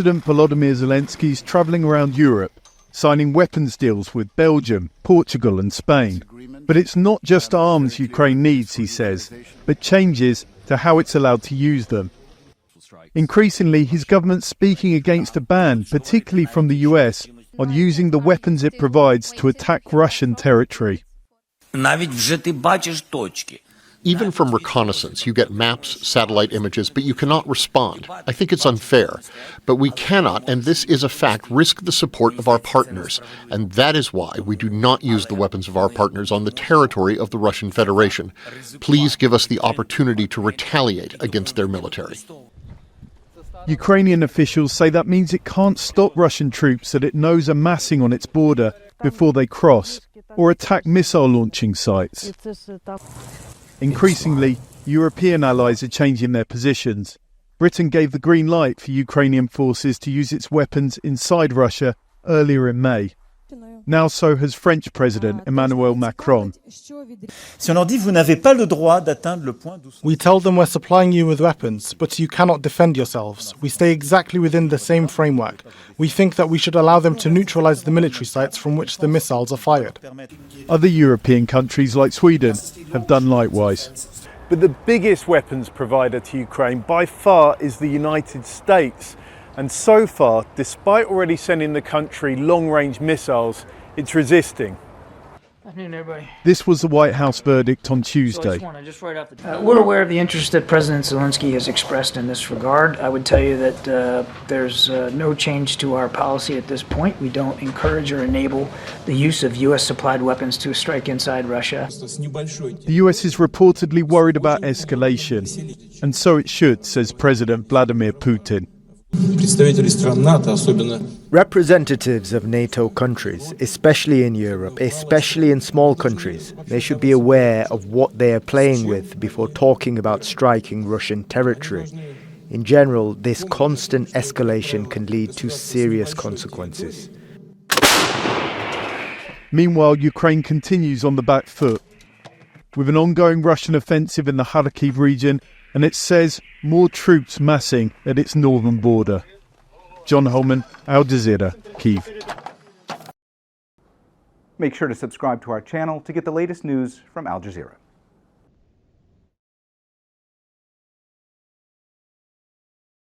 President Volodymyr Zelensky is travelling around Europe, signing weapons deals with Belgium, Portugal and Spain. But it's not just arms Ukraine needs, he says, but changes to how it's allowed to use them. Increasingly, his government's speaking against a ban, particularly from the US, on using the weapons it provides to attack Russian territory. Even from reconnaissance, you get maps, satellite images, but you cannot respond. I think it's unfair. But we cannot, and this is a fact, risk the support of our partners. And that is why we do not use the weapons of our partners on the territory of the Russian Federation. Please give us the opportunity to retaliate against their military. Ukrainian officials say that means it can't stop Russian troops that it knows are massing on its border before they cross, or attack missile launching sites. Increasingly, European allies are changing their positions. Britain gave the green light for Ukrainian forces to use its weapons inside Russia earlier in May. Now so has French President Emmanuel Macron. We tell them we're supplying you with weapons, but you cannot defend yourselves. We stay exactly within the same framework. We think that we should allow them to neutralize the military sites from which the missiles are fired. Other European countries like Sweden have done likewise. But the biggest weapons provider to Ukraine by far is the United States. And so far, despite already sending the country long-range missiles, it's resisting. Afternoon, everybody. This was the White House verdict on Tuesday. We're aware of the interest that President Zelensky has expressed in this regard. I would tell you that there's no change to our policy at this point. We don't encourage or enable the use of U.S.-supplied weapons to strike inside Russia. The U.S. is reportedly worried about escalation, and so it should, says President Vladimir Putin. Representatives of NATO countries, especially in Europe, especially in small countries, they should be aware of what they are playing with before talking about striking Russian territory. In general, this constant escalation can lead to serious consequences. Meanwhile, Ukraine continues on the back foot, with an ongoing Russian offensive in the Kyiv region, and it says more troops massing at its northern border. John Holman, Jazeera, Kyiv. Make sure to subscribe to our channel to get the latest news from Al Jazeera.